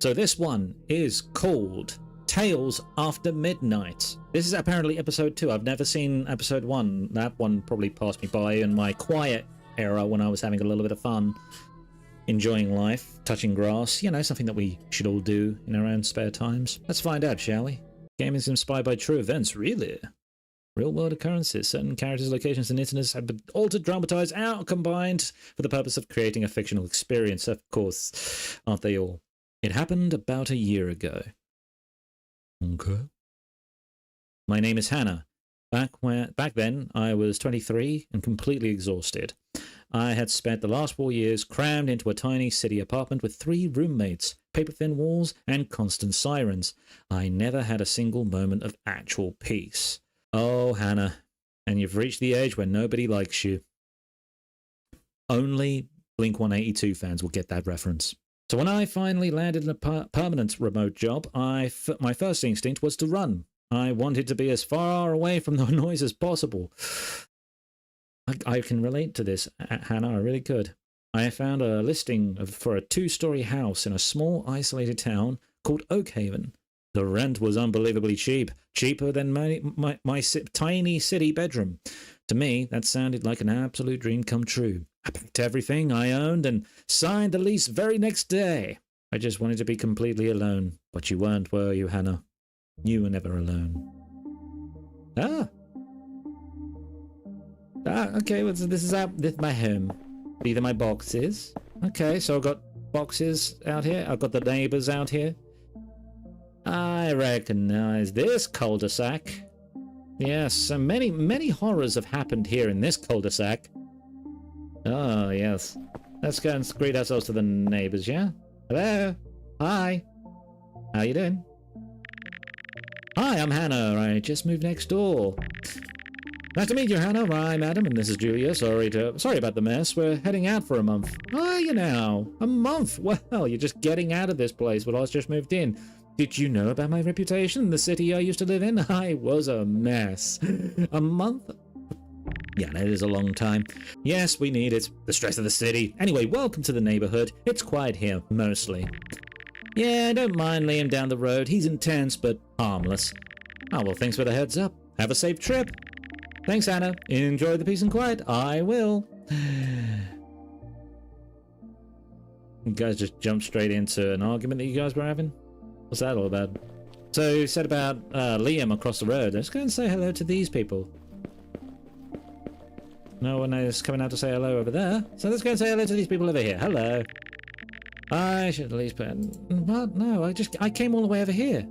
So this one is called Tales After Midnight. This is apparently episode 2. I've never seen episode 1. That one probably passed me by in my quiet era when I was having a little bit of fun, enjoying life, touching grass, you know, something that we should all do in our own spare times. Let's find out, shall we? Game is inspired by true events, really. Real-world occurrences, certain characters, locations, and incidents have been altered, dramatized, out, combined for the purpose of creating a fictional experience. Of course, aren't they all? It happened about a year ago. Okay. My name is Hannah. Back then, I was 23 and completely exhausted. I had spent the last 4 years crammed into a tiny city apartment with 3 roommates, paper-thin walls, and constant sirens. I never had a single moment of actual peace. Oh, Hannah, and you've reached the age where nobody likes you. Only Blink-182 fans will get that reference. So when I finally landed in a permanent remote job, my first instinct was to run. I wanted to be as far away from the noise as possible. I can relate to this, Hannah, I really could. I found a listing for a 2-story house in a small, isolated town called Oakhaven. The rent was unbelievably cheap, cheaper than my tiny city bedroom. To me, that sounded like an absolute dream come true. I packed everything I owned and signed the lease very next day. I just wanted to be completely alone. But you weren't, were you, Hannah? You were never alone. Okay, well, this is my home. These are my boxes. Okay, so I've got boxes out here. I've got the neighbors out here. I recognize this cul-de-sac. Yes, so many horrors have happened here in this cul-de-sac. Oh, yes. Let's go and greet ourselves to the neighbors, yeah? Hello? Hi. How you doing? Hi, I'm Hannah. I just moved next door. Nice to meet you, Hannah. I'm Adam, and this is Julia. Sorry about the mess. We're heading out for a month. Oh, you know, a month. Well, you're just getting out of this place. Well, I just moved in. Did you know about my reputation in the city I used to live in? I was a mess. A month? Yeah, that is a long time. Yes, we need it. The stress of the city. Anyway, welcome to the neighborhood. It's quiet here, mostly. Yeah, I don't mind Liam down the road. He's intense, but harmless. Oh, well, thanks for the heads up. Have a safe trip. Thanks, Anna. Enjoy the peace and quiet. I will. You guys just jumped straight into an argument that you guys were having? What's that all about? So you said about Liam across the road. Let's go and say hello to these people. No one is coming out to say hello over there. So let's go and say hello to these people over here. Hello. I should at least put... What? No, I came all the way over here.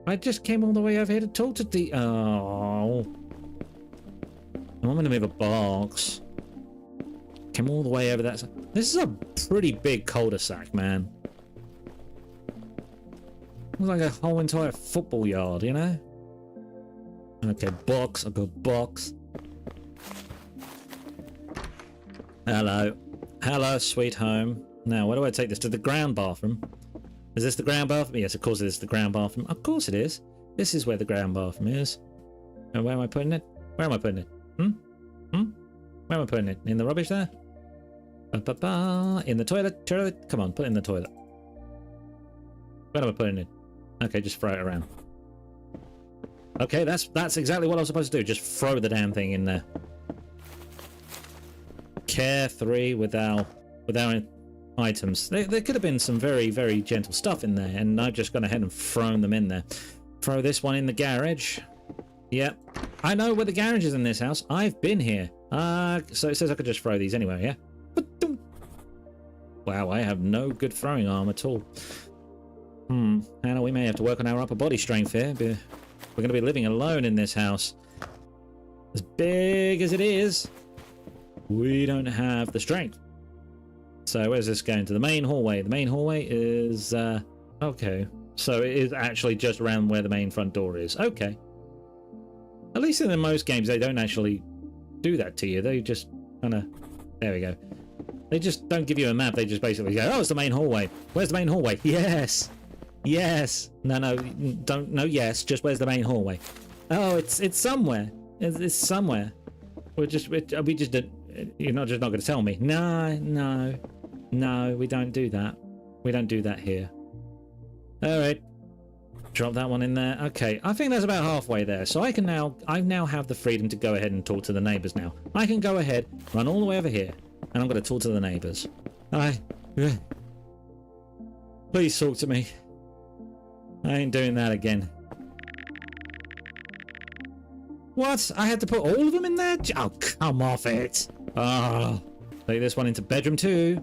I just came all the way over here to talk to the... Oh. I'm going to move a box. Came all the way over that side. This is a pretty big cul-de-sac, man. It's like a whole entire football yard, you know? Okay, box. I've got box. Hello. Hello, sweet home. Now, where do I take this? To the ground bathroom? Is this the ground bathroom? Yes, of course it is the ground bathroom. Of course it is. This is where the ground bathroom is. And where am I putting it? Where am I putting it? Where am I putting it? In the rubbish there? In the toilet? Toilet? Come on, put it in the toilet. Where am I putting it? Okay, just throw it around. Okay, that's exactly what I was supposed to do. Just throw the damn thing in there. Carefree with our items. There could have been some very, very gentle stuff in there, and I've just gone ahead and thrown them in there. Throw this one in the garage. Yep. I know where the garage is in this house. I've been here. So it says I could just throw these anywhere, yeah? Wow, I have no good throwing arm at all. Hannah, we may have to work on our upper body strength here. We're going to be living alone in this house. As big as it is, we don't have the strength. So where's this going? To the main hallway. The main hallway is... okay. So it is actually just around where the main front door is. Okay. At least in most games, they don't actually do that to you. They just kind of... There we go. They just don't give you a map. They just basically go, oh, it's the main hallway. Where's the main hallway? Yes. Yes. No, don't. No, yes. Just where's the main hallway? Oh, it's somewhere. It's somewhere. We just don't... You're not going to tell me. No, we don't do that. We don't do that here. Alright. Drop that one in there. Okay, I think that's about halfway there. So I now have the freedom to go ahead and talk to the neighbours now. I can go ahead, run all the way over here, and I'm going to talk to the neighbours. Please talk to me. I ain't doing that again. What? I had to put all of them in there? Oh, come off it. Ah. Take this one into bedroom 2.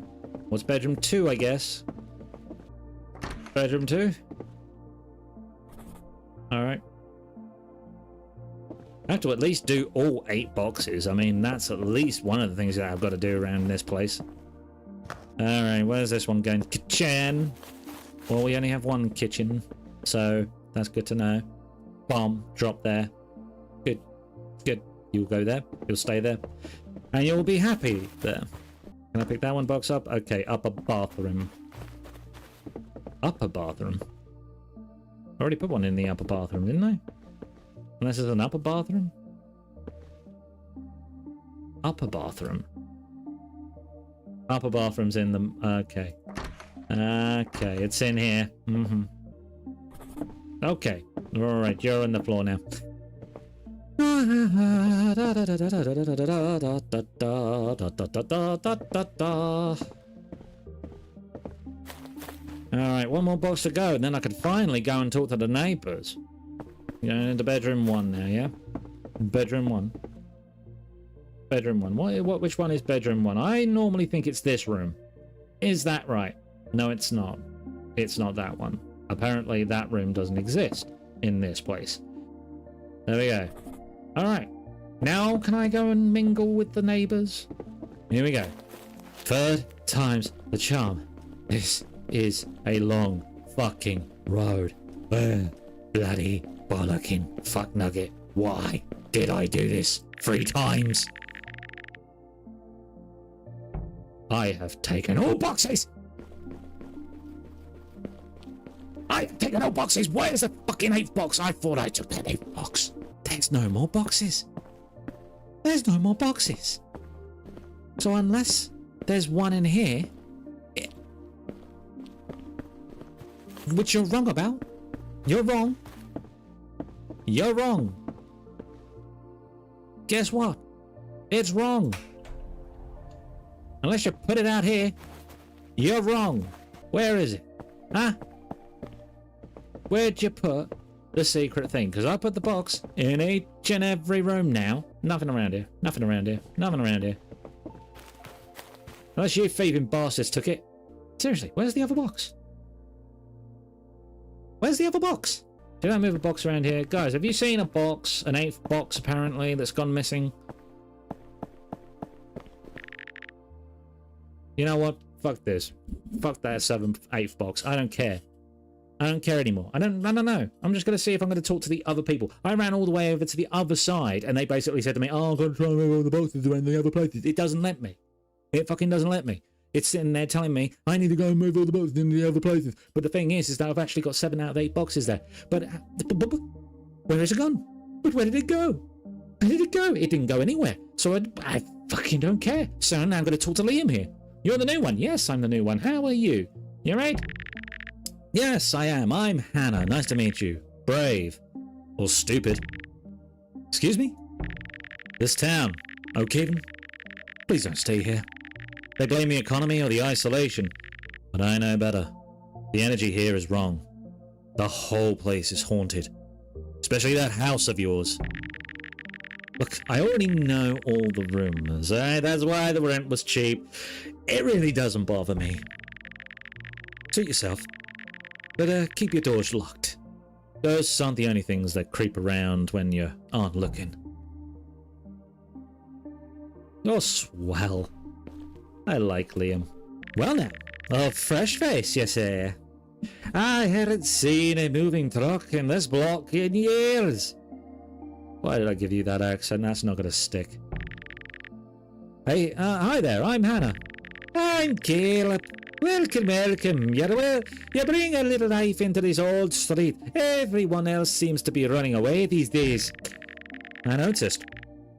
What's bedroom 2, I guess? Bedroom 2? Alright. I have to at least do all 8 boxes. I mean, that's at least one of the things that I've got to do around this place. Alright, where's this one going? Kitchen! Well, we only have one kitchen, so that's good to know. Bomb, drop there. Good. Good. You'll go there. You'll stay there. And you'll be happy there. Can I pick that one box up? Okay, upper bathroom. Upper bathroom? I already put one in the upper bathroom, didn't I? Unless it's an upper bathroom? Upper bathroom. Upper bathroom's in the... Okay. Okay, it's in here. Mm-hmm. Okay. Alright, you're on the floor now. Alright, one more box to go, and then I could finally go and talk to the neighbours. Going into bedroom 1 now, yeah? Bedroom 1. Bedroom 1. Which one is bedroom 1? I normally think it's this room. Is that right? No, it's not. It's not that one. Apparently that room doesn't exist in this place. There we go. Alright. Now can I go and mingle with the neighbours? Here we go. 3rd time's the charm. This is a long fucking road. Bloody bollocking fuck nugget. Why did I do this 3 times? I have taken all boxes. I've taken all boxes. Where's the fucking 8th box? I thought I took that 8th box. There's no more boxes. There's no more boxes. So unless there's one in here, which you're wrong about. You're wrong. You're wrong. Guess what? It's wrong. Unless you put it out here, you're wrong. Where is it? Huh? Where'd you put the secret thing? Because I put the box in each and every room now. Nothing around here. Nothing around here. Nothing around here. Unless you thieving bastards took it. Seriously, where's the other box? Where's the other box? Did I move a box around here? Guys, have you seen a box, an 8th box apparently, that's gone missing? You know what? Fuck this. Fuck that 7th, 8th box. I don't care. I don't care anymore. I don't know. I'm just going to see if I'm going to talk to the other people. I ran all the way over to the other side and they basically said to me, oh, I've got to try and move all the boxes around the other places. It doesn't let me. It fucking doesn't let me. It's sitting there telling me I need to go and move all the boxes in the other places. But the thing is that I've actually got 7 out of 8 boxes there. But where has it gone? But where did it go? Where did it go? It didn't go anywhere. So I fucking don't care. So now I'm going to talk to Liam here. You're the new one. Yes, I'm the new one. How are you? You right? Yes, I am. I'm Hannah. Nice to meet you. Brave. Or stupid. Excuse me? This town. Oakhaven? Please don't stay here. They blame the economy or the isolation, but I know better. The energy here is wrong. The whole place is haunted. Especially that house of yours. Look, I already know all the rumors, alright? That's why the rent was cheap. It really doesn't bother me. Suit yourself. But keep your doors locked. Ghosts aren't the only things that creep around when you aren't looking. Oh, swell. I like Liam. Well now, a fresh face, you say? I hadn't seen a moving truck in this block in years. Why did I give you that accent? That's not going to stick. Hey, hi there, I'm Hannah. I'm Caleb. Welcome, welcome. You bring a little life into this old street. Everyone else seems to be running away these days. I noticed.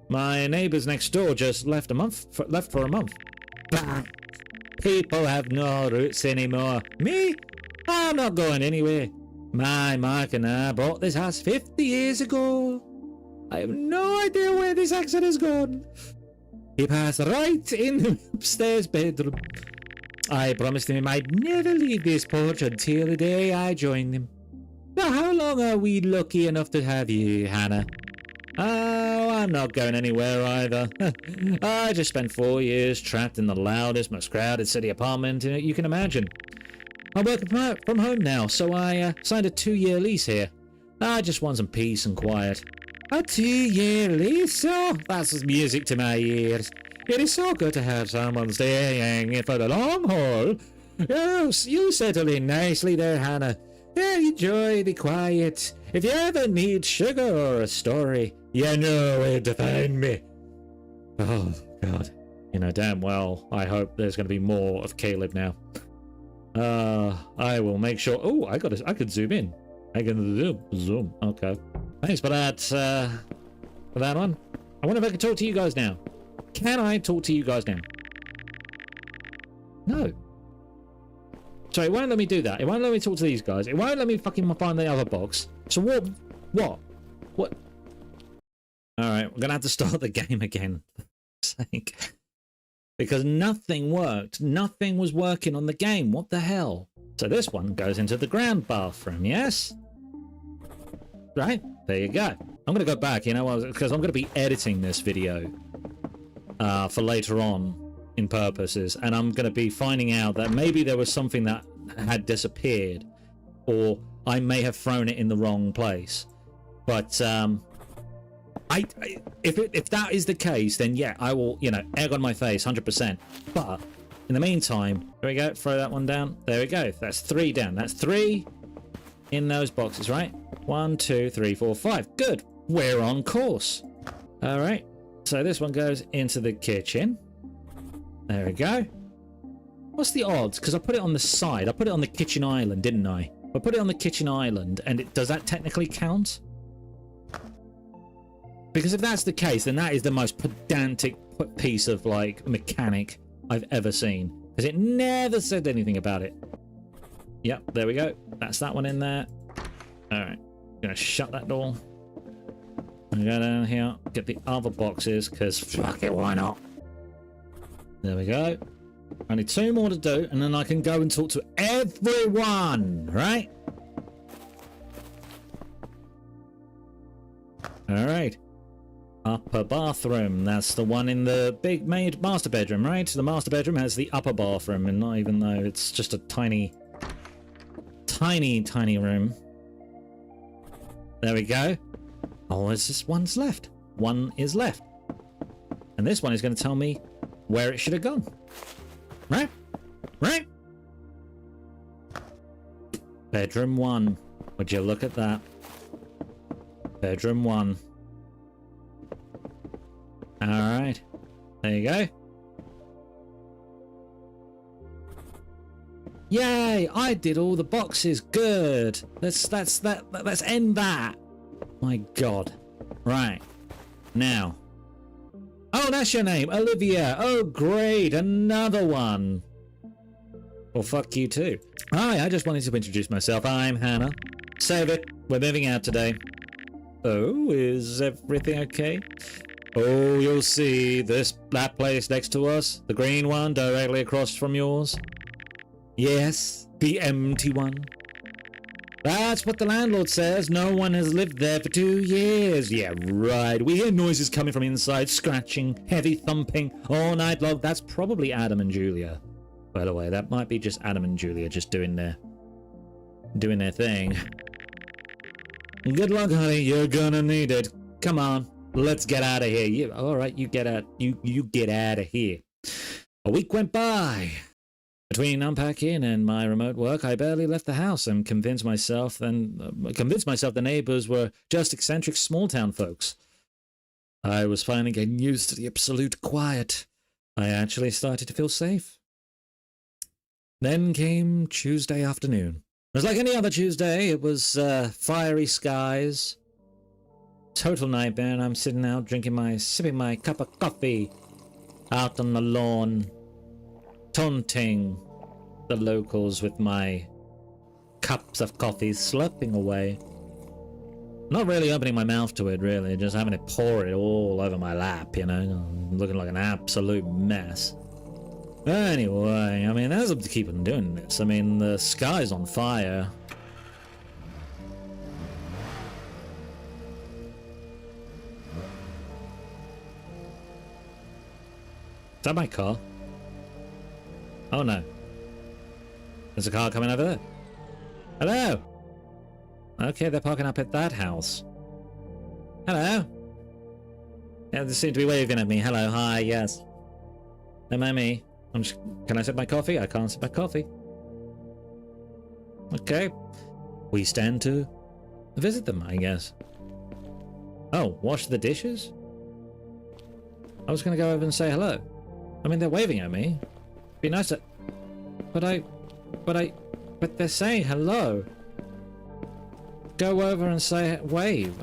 My neighbours next door just left for a month. Bah. People have no roots anymore. Me? I'm not going anywhere. My Mark and I bought this house 50 years ago. I have no idea where this accent has gone. He passed right in the upstairs bedroom. I promised him I'd never leave this porch until the day I joined him. Now, how long are we lucky enough to have you, Hannah? Oh, I'm not going anywhere either. I just spent 4 years trapped in the loudest, most crowded city apartment you can imagine. I'm working from home now, so I signed a 2-year lease here. I just want some peace and quiet. A 2-year lease? Oh, that's music to my ears. It is so good to have someone staying for the long haul. Yes, you settle in nicely there, Hannah. Yeah, enjoy the quiet. If you ever need sugar or a story, you know where to find me. Oh, God. You know damn well I hope there's going to be more of Caleb now. I will make sure... Oh, I could zoom in. I can zoom. Okay. Thanks for that, for that one. I wonder if I can talk to you guys now. Can I talk to you guys now? No. Sorry, it won't let me do that. It won't let me talk to these guys. It won't let me fucking find the other box. So what? What? Alright, we're gonna have to start the game again. For sake. Because nothing worked. Nothing was working on the game. What the hell? So this one goes into the grand bathroom, yes? Right, there you go. I'm gonna go back, you know, because I'm gonna be editing this video for later on in purposes, and I'm gonna be finding out that maybe there was something that had disappeared, or I may have thrown it in the wrong place. But if that is the case, then yeah, I will, you know, egg on my face, 100%. But in the meantime, there we go. Throw that one down. There we go. That's 3 down. That's 3 in those boxes, right? 1, 2, 3, 4, 5. Good. We're on course. All right. So this one goes into the kitchen. There we go. What's the odds? Because I put it on the side. I put it on the kitchen island, didn't I? I put it on the kitchen island, and does that technically count? Because if that's the case, then that is the most pedantic piece of, like, mechanic I've ever seen. Because it never said anything about it. Yep, there we go. That's that one in there. Alright. Gonna shut that door. And go down here. Get the other boxes, because fuck it, why not? There we go. Only 2 more to do, and then I can go and talk to everyone, right? Alright. Upper bathroom. That's the one in the big master bedroom, right? The master bedroom has the upper bathroom, and not even though it's just a tiny room. There we go. Oh, there's just one's left. One is left. And this one is going to tell me where it should have gone. Right? Right? Bedroom 1. Would you look at that? Bedroom 1. Alright. There you go. Yay! I did all the boxes. Good. Let's end that. My God. Right. Now. Oh, that's your name. Olivia. Oh, great. Another one. Well, fuck you too. Hi, I just wanted to introduce myself. I'm Hannah. Save it. We're moving out today. Oh, is everything okay? Oh, you'll see that place next to us, the green one directly across from yours. Yes, the empty one. That's what the landlord says. No one has lived there for 2 years. Yeah, right. We hear noises coming from inside, scratching, heavy thumping all night long. That's probably Adam and Julia. By the way, that might be just Adam and Julia just doing their thing. Good luck, honey. You're gonna need it. Come on. Let's get out of here. All right, you get out. You get out of here. A week went by. Between unpacking and my remote work, I barely left the house and convinced myself the neighbors were just eccentric small-town folks. I was finally getting used to the absolute quiet. I actually started to feel safe. Then came Tuesday afternoon. It was like any other Tuesday. It was fiery skies. Total nightmare, and I'm sitting out sipping my cup of coffee out on the lawn. taunting the locals with my cups of coffee slurping away. Not really opening my mouth to it, really, just having it pour it all over my lap, you know, looking like an absolute mess. Anyway, I mean, as I'm to keep on doing this, I mean, the sky's on fire. Is that my car? Oh no. There's a car coming over there. Hello! Okay, they're parking up at that house. Hello! Yeah, they seem to be waving at me. Hello, hi, yes. Am I me? Can I sip my coffee? I can't sip my coffee. Okay. We stand to visit them, I guess. Oh, wash the dishes? I was going to go over and say hello. I mean, they're waving at me. Be nice to... But they're saying hello. Go over and say wave.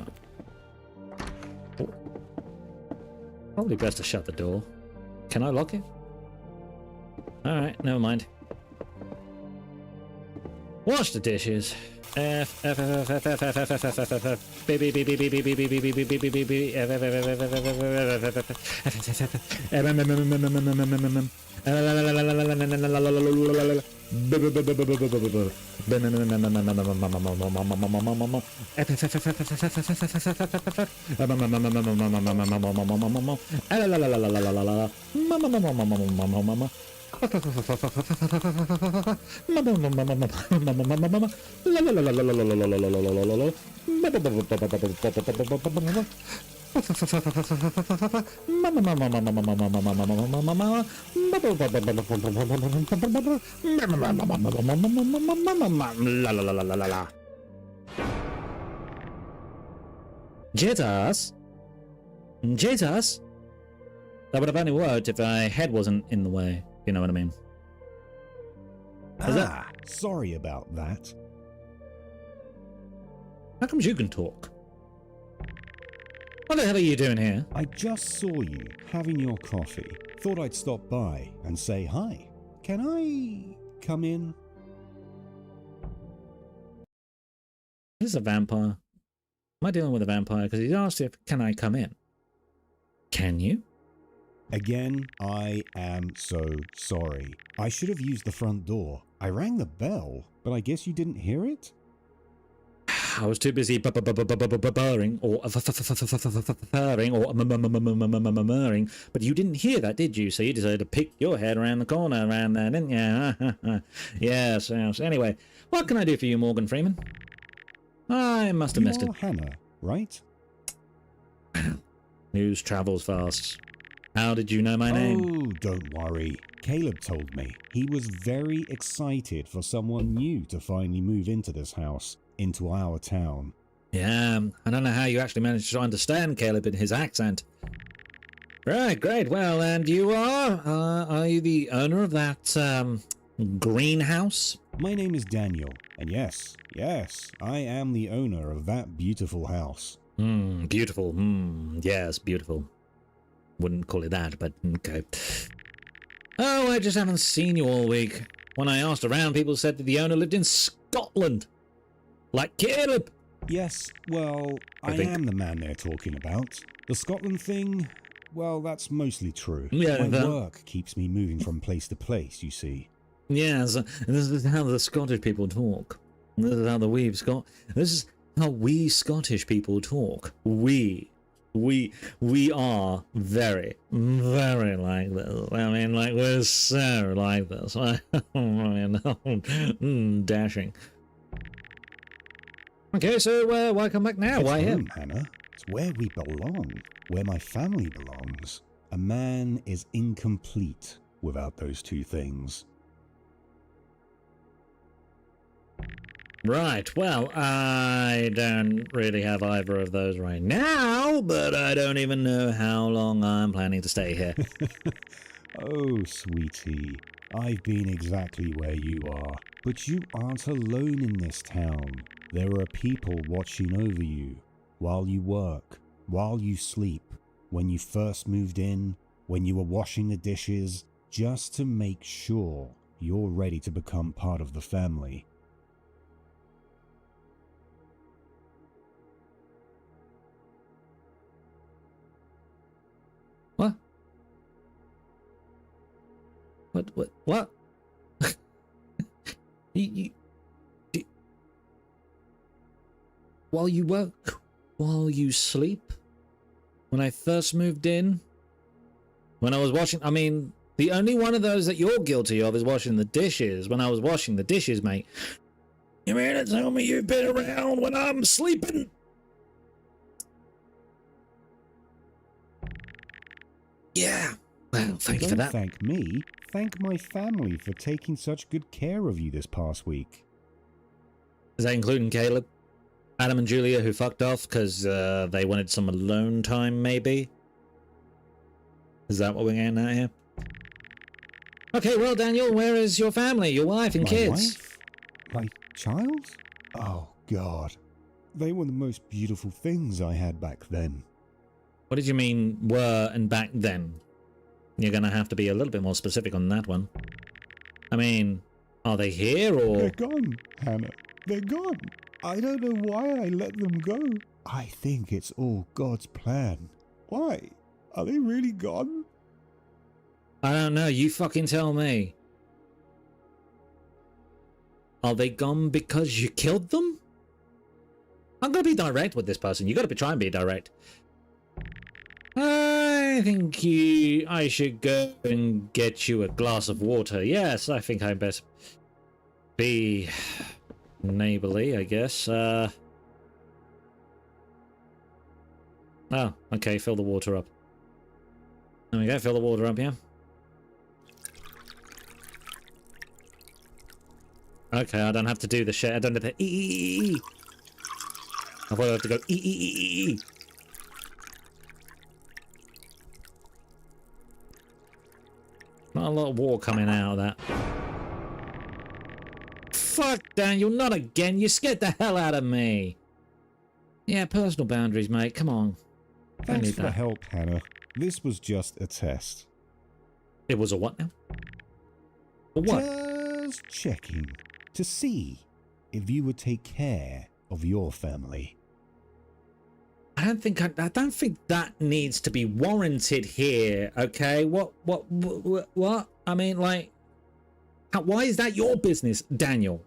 Probably best to shut the door. Can I lock it? Alright, never mind. Wash the dishes. Jesus? Jesus? That would have only worked if my head wasn't in the way. You know what I mean? Sorry about that. How comes you can talk? What the hell are you doing here? I just saw you having your coffee. Thought I'd stop by and say hi. Can I come in? This is a vampire. Am I dealing with a vampire? Because he asked if, can I come in? Can you? Again, I am so sorry. I should have used the front door. I rang the bell, but I guess you didn't hear it? I was too busy burring or murmuring, but you didn't hear that, did you? So you decided to pick your head around the corner around there, didn't you? Yes, yes. Anyway, what can I do for you, Morgan Freeman? I must have missed it. You are Hannah, right? News travels fast. How did you know my name? Oh, don't worry. Caleb told me. He was very excited for someone new to finally move into this house, into our town. Yeah, I don't know how you actually managed to understand Caleb in his accent. Right, great. Well, and you are you the owner of that, greenhouse? My name is Daniel, and yes, I am the owner of that beautiful house. Beautiful. Yes, beautiful. Wouldn't call it that, but okay. Oh, I just haven't seen you all week. When I asked around, people said that the owner lived in Scotland. Like Caleb. Yes, well, I am the man they're talking about. The Scotland thing, well, that's mostly true. Yeah, my work keeps me moving from place to place, you see. Yes, this is how the Scottish people talk. This is how we Scottish people talk. We are very, very like this. I mean, like, we're so like this. I mean, dashing. Okay, so why come back now? It's why him? Hannah. It's where we belong, where my family belongs. A man is incomplete without those two things. Right, well, I don't really have either of those right now, but I don't even know how long I'm planning to stay here. Oh, sweetie, I've been exactly where you are, but you aren't alone in this town. There are people watching over you, while you work, while you sleep, when you first moved in, when you were washing the dishes, just to make sure you're ready to become part of the family. What? What? you, while you work, while you sleep? When I first moved in? When I was washing, I mean, the only one of those that you're guilty of is washing the dishes. When I was washing the dishes, mate. You mean to tell me you've been around when I'm sleeping? Yeah. Well, thank you for that. Don't thank me. Thank my family for taking such good care of you this past week. Is that including Caleb? Adam and Julia, who fucked off because they wanted some alone time, maybe? Is that what we're getting at here? Okay, well, Daniel, where is your family, your wife and kids? Wife? My child? Oh, God. They were the most beautiful things I had back then. What did you mean, were and back then? You're going to have to be a little bit more specific on that one. I mean, are they here or... They're gone, Hannah. They're gone. I don't know why I let them go. I think it's all God's plan. Why? Are they really gone? I don't know, you fucking tell me. Are they gone because you killed them? I'm gonna be direct with this person. You gotta try and be direct. I think I should go and get you a glass of water. Yes, I think I best be neighborly, I guess. Oh, okay, fill the water up. There we go, fill the water up, yeah. Okay, I don't have to do the shit. I don't have to I thought I have to go Not a lot of water coming out of that. Fuck, Daniel, not again. You scared the hell out of me. Yeah, personal boundaries, mate. Come on. Thanks for the help, Hannah. This was just a test. It was a what now? A what? Just checking to see if you would take care of your family. I don't think that needs to be warranted here. Okay, what? I mean, like, why is that your business, Daniel?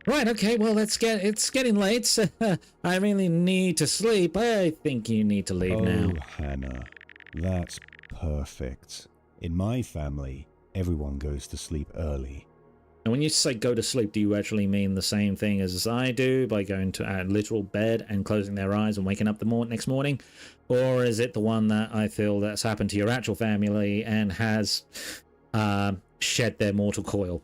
Right. Okay. Well, it's getting late. So I really need to sleep. I think you need to leave now. Oh, Hannah, that's perfect. In my family, everyone goes to sleep early. And when you say go to sleep, do you actually mean the same thing as I do, by going to a literal bed and closing their eyes and waking up the next morning? Or is it the one that I feel that's happened to your actual family and has shed their mortal coil?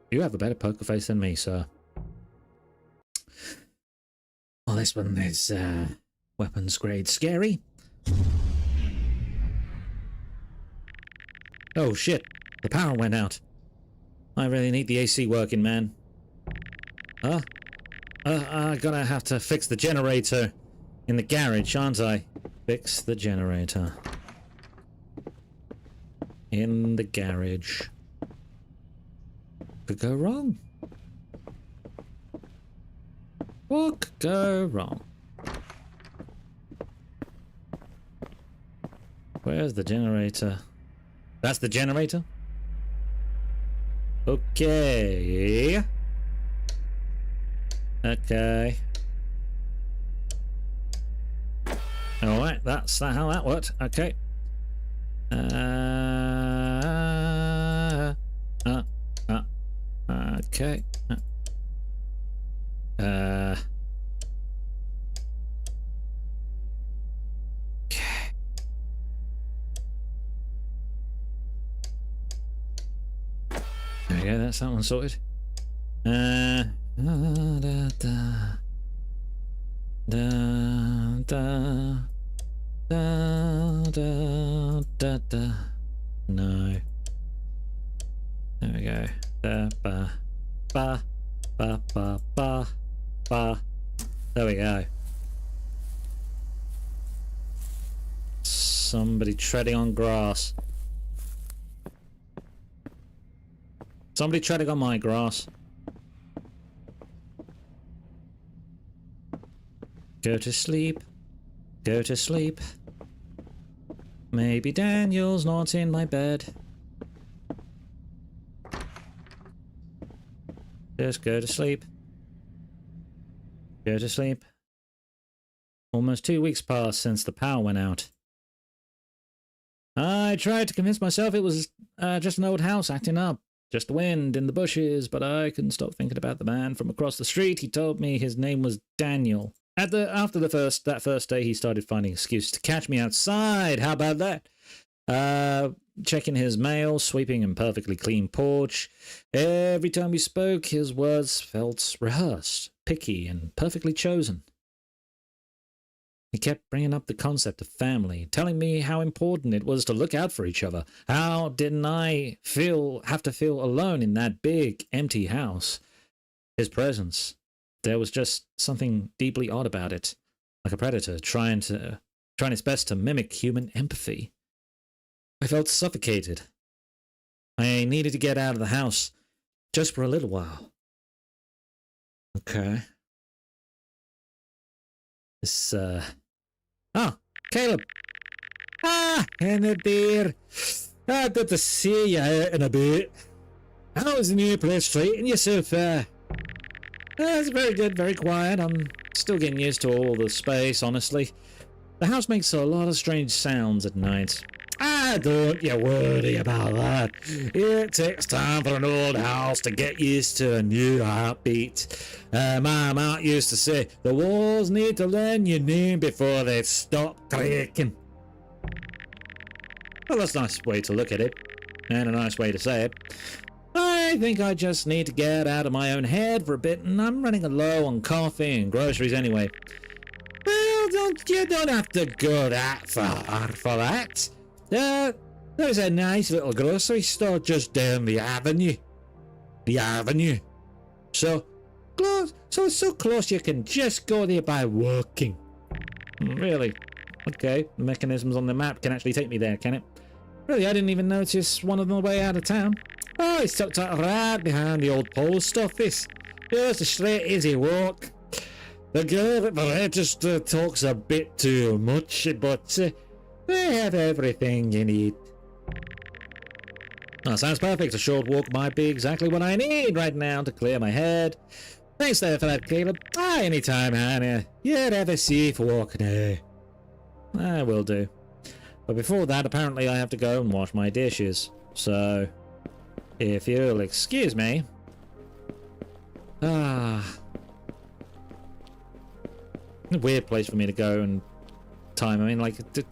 You have a better poker face than me, sir. Well, this one is weapons grade scary. Oh shit, the power went out. I really need the AC working, man. I'm gonna have to fix the generator in the garage, aren't I? Fix the generator in the garage. Could go wrong. What could go wrong? Where's the generator? That's the generator? Okay. Okay. Alright, that's how that worked. Okay. Okay. Okay. There we go, that's that one sorted. Da, da, da, da, da, da, da. No. There we go. Ba, ba, ba, ba, ba, ba. There we go. Somebody treading on grass. Somebody treading on my grass. Go to sleep. Go to sleep. Maybe Daniel's not in my bed. Just go to sleep. Go to sleep. Almost 2 weeks passed since the power went out. I tried to convince myself it was just an old house acting up. Just wind in the bushes, but I couldn't stop thinking about the man from across the street. He told me his name was Daniel. After that first day, he started finding excuses to catch me outside. How about that? Checking his mail, sweeping a perfectly clean porch. Every time we spoke, his words felt rehearsed, picky, and perfectly chosen. He kept bringing up the concept of family, telling me how important it was to look out for each other. How didn't I have to feel alone in that big, empty house? His presence, there was just something deeply odd about it, like a predator trying its best to mimic human empathy. I felt suffocated. I needed to get out of the house, just for a little while. Okay. Oh, Caleb. Henna dear. Good to see you out and about. How's the new place treating you so far? It's very good, very quiet. I'm still getting used to all the space, honestly. The house makes a lot of strange sounds at night. Don't you worry about that. It takes time for an old house to get used to a new heartbeat. My aunt used to say, the walls need to learn your name before they stop creaking. Well, that's a nice way to look at it, and a nice way to say it. I think I just need to get out of my own head for a bit, and I'm running low on coffee and groceries anyway. Well, you don't have to go that far for that. There's a nice little grocery store just down the avenue. So close, so it's so close you can just go there by walking. Really? Okay, the mechanisms on the map can actually take me there, can it? Really, I didn't even notice one on the way out of town. Oh, it's tucked out right behind the old post office. Just a straight easy walk. The girl at the register talks a bit too much, but they have everything you need. That sounds perfect. A short walk might be exactly what I need right now to clear my head. Thanks there for that, Caleb. Anytime, Hannah. You'd ever see if walking here. I will do. But before that, apparently I have to go and wash my dishes. So, if you'll excuse me. A weird place for me to go and time. I mean, like, do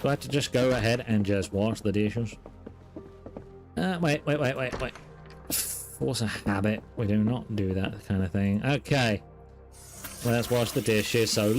I have to just go ahead and just wash the dishes? Wait. Force a habit. We do not do that kind of thing. Okay. Let's wash the dishes. So,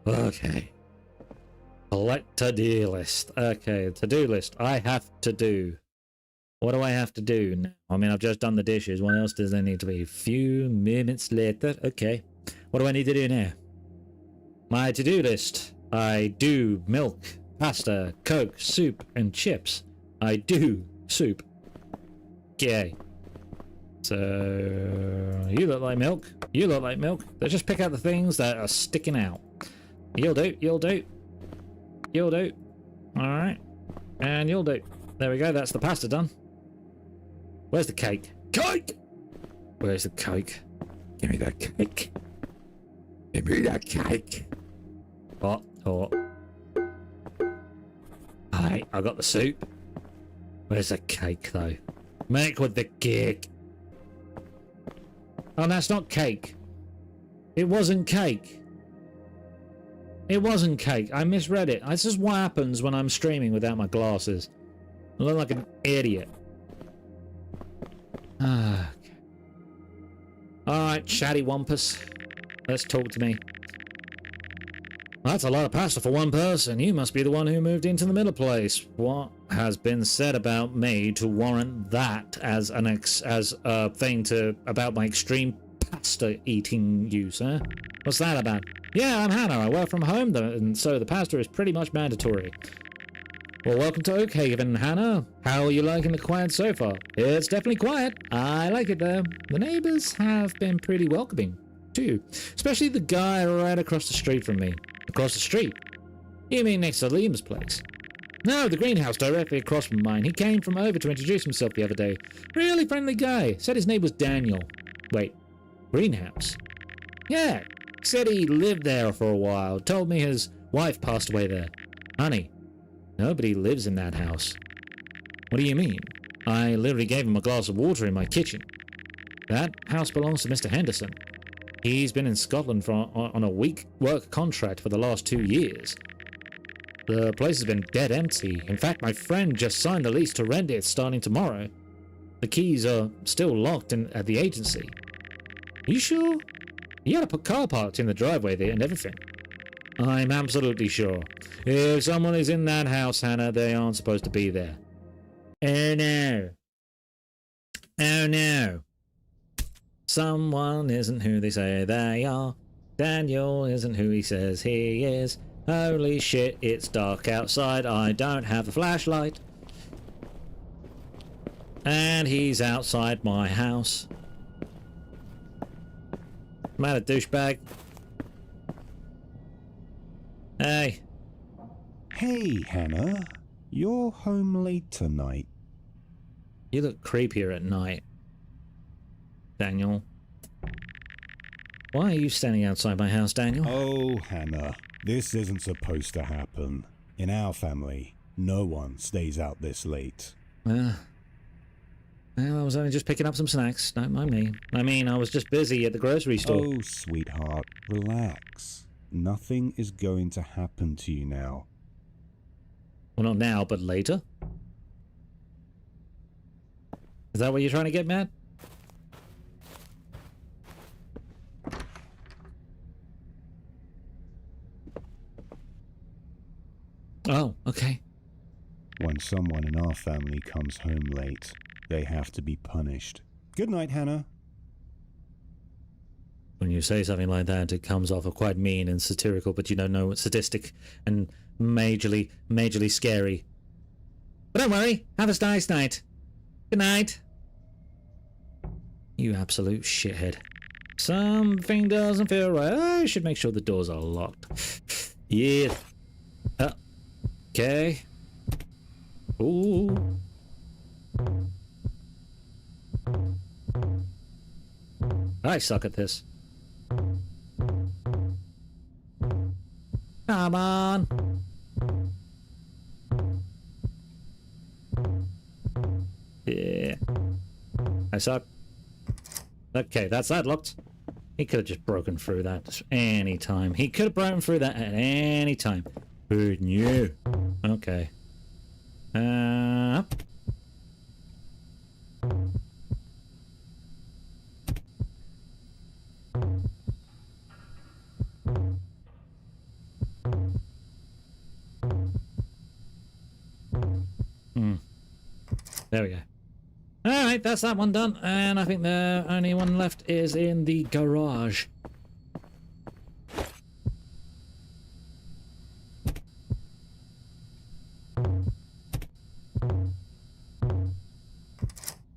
okay. Collect to-do list. Okay, to-do list. I have to do. What do I have to do now? I mean, I've just done the dishes. What else does there need to be? A few minutes later. Okay. What do I need to do now? My to-do list. I do milk, pasta, Coke, soup, and chips. I do soup. Okay. So, you look like milk. You look like milk. Let's just pick out the things that are sticking out. You'll do. You'll do. You'll do. Alright. And you'll do. There we go. That's the pasta done. Where's the cake? Cake! Where's the cake? Give me that cake. Give me that cake. What? Hey, I got the soup. Where's the cake, though? Make with the cake. Oh, that's not cake. It wasn't cake. It wasn't cake. I misread it. This is what happens when I'm streaming without my glasses. I look like an idiot. Okay. Alright, chatty wampus. Let's talk to me. That's a lot of pasta for one person. You must be the one who moved into the middle place. What has been said about me to warrant that as a thing about my extreme pasta eating use, huh? What's that about? Yeah, I'm Hannah. I work from home, and so the pasta is pretty much mandatory. Well, welcome to Oakhaven, Hannah. How are you liking the quiet so far? It's definitely quiet. I like it there. The neighbors have been pretty welcoming, too. Especially the guy right across the street from me. Across the street? You mean next to Liam's place? No, the greenhouse directly across from mine. He came from over to introduce himself the other day. Really friendly guy. Said his name was Daniel. Wait, greenhouse? Yeah, said he lived there for a while. Told me his wife passed away there. Honey, nobody lives in that house. What do you mean? I literally gave him a glass of water in my kitchen. That house belongs to Mr. Henderson. He's been in Scotland on a week work contract for the last 2 years. The place has been dead empty. In fact, my friend just signed the lease to rent it starting tomorrow. The keys are still locked at the agency. You sure? He had a car parked in the driveway there and everything. I'm absolutely sure. If someone is in that house, Hannah, they aren't supposed to be there. Oh no. Oh no. Someone isn't who they say they are. Daniel isn't who he says he is. Holy shit, it's dark outside. I don't have a flashlight. And he's outside my house. Man, a douchebag. Hey. Hey, Hannah. You're home late tonight. You look creepier at night, Daniel. Why are you standing outside my house, Daniel? Oh, Hannah. This isn't supposed to happen. In our family, no one stays out this late. Well, I was only just picking up some snacks. Don't mind me. I mean, I was just busy at the grocery store. Oh, sweetheart, relax. Nothing is going to happen to you now. Well, not now, but later. Is that what you're trying to get, Matt? Oh, okay. When someone in our family comes home late, they have to be punished. Good night, Hannah. When you say something like that, it comes off as quite mean and satirical, but you don't know it's sadistic and majorly scary. But don't worry, have a nice night. Good night. You absolute shithead. Something doesn't feel right. I should make sure the doors are locked. Yeah. Okay. Ooh. I suck at this. Come on. Yeah. I suck. Okay, that's that locked. He could have just broken through that any time. He could have broken through that at any time. Who knew? Okay. There we go. Alright, that's that one done. And I think the only one left is in the garage.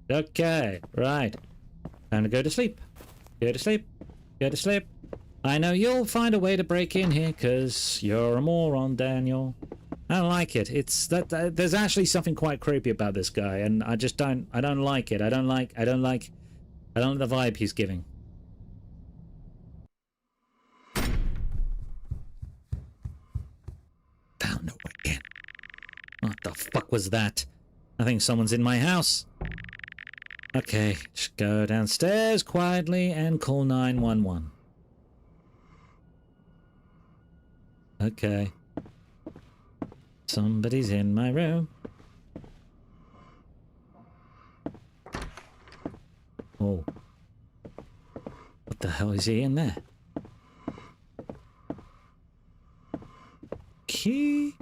Okay, right. Time to go to sleep. Go to sleep. Go to sleep. I know you'll find a way to break in here, because you're a moron, Daniel. I don't like it. It's that there's actually something quite creepy about this guy, and I don't like it. I don't like the vibe he's giving. What the fuck was that? I think someone's in my house. Okay, just go downstairs quietly and call 911. Okay. Somebody's in my room. Oh. What the hell is he in there? Key?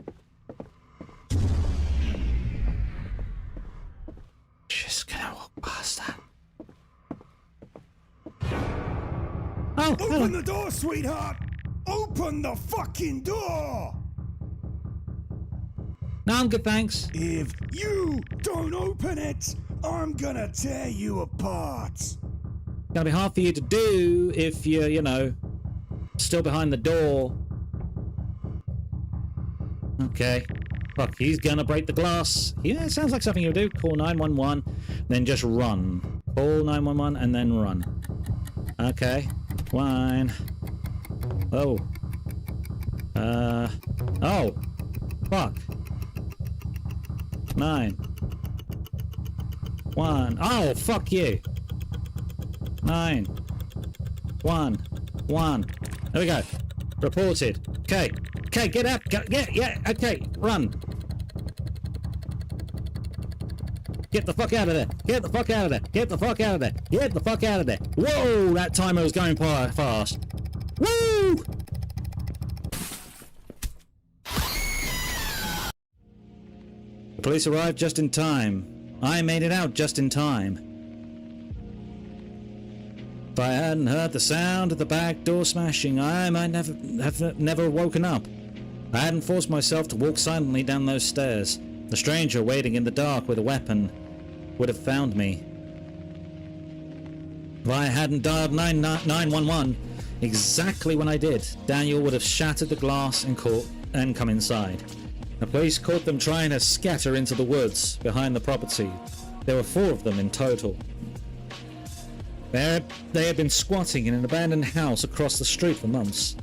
Just gonna walk past that. Oh, hello. Open the door, sweetheart! Open the fucking door! No, I'm good, thanks. If you don't open it, I'm gonna tear you apart. Gonna be hard for you to do if you're, you know, still behind the door. Okay. Fuck, he's gonna break the glass. Yeah, it sounds like something you'll do. Call 911, then just run. Call 911 and then run. Okay. Fine. Oh. Oh. Fuck. 9. 1. Oh, fuck you. 9. 1. 1. There we go. Reported. Okay. Okay, get up. Yeah, okay. Run. Get the fuck out of there. Get the fuck out of there. Get the fuck out of there. Get the fuck out of there. Whoa, that timer was going fast. Woo! The police arrived just in time. I made it out just in time. If I hadn't heard the sound of the back door smashing, I might have never woken up. I hadn't forced myself to walk silently down those stairs. The stranger waiting in the dark with a weapon would have found me. If I hadn't dialed 911 exactly when I did, Daniel would have shattered the glass and come inside. The police caught them trying to scatter into the woods behind the property. There were 4 of them in total. They had been squatting in an abandoned house across the street for months.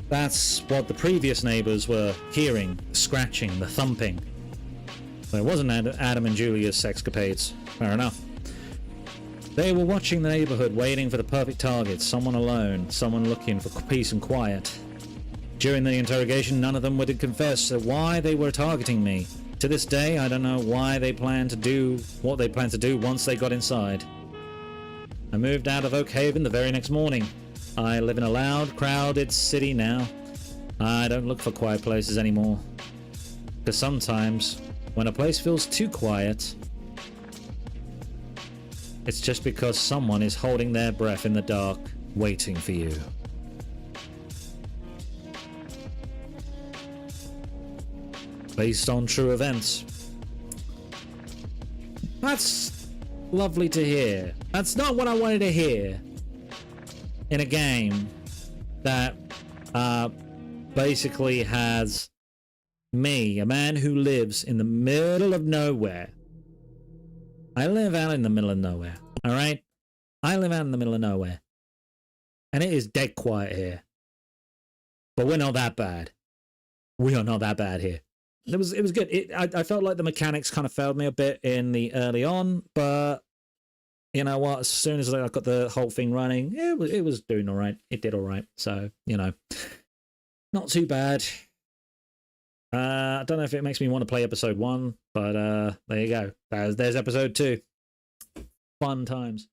That's what the previous neighbours were hearing, the scratching, the thumping. But it wasn't Adam and Julia's sexcapades. Fair enough. They were watching the neighbourhood, waiting for the perfect target, someone alone, someone looking for peace and quiet. During the interrogation, none of them would confess why they were targeting me. To this day, I don't know why they planned to do what they planned to do once they got inside. I moved out of Oak Haven the very next morning. I live in a loud, crowded city now. I don't look for quiet places anymore. Because sometimes, when a place feels too quiet, it's just because someone is holding their breath in the dark, waiting for you. Based on true events. That's lovely to hear. That's not what I wanted to hear in a game that basically has me, a man who lives in the middle of nowhere. I live out in the middle of nowhere, alright? I live out in the middle of nowhere. And it is dead quiet here. But we're not that bad. We are not that bad here. It was good. I felt like the mechanics kind of failed me a bit in the early on, but you know what? As soon as I got the whole thing running, it was doing all right. It did all right. So, you know, not too bad. I don't know if it makes me want to play episode 1, but there you go. There's episode 2. Fun times.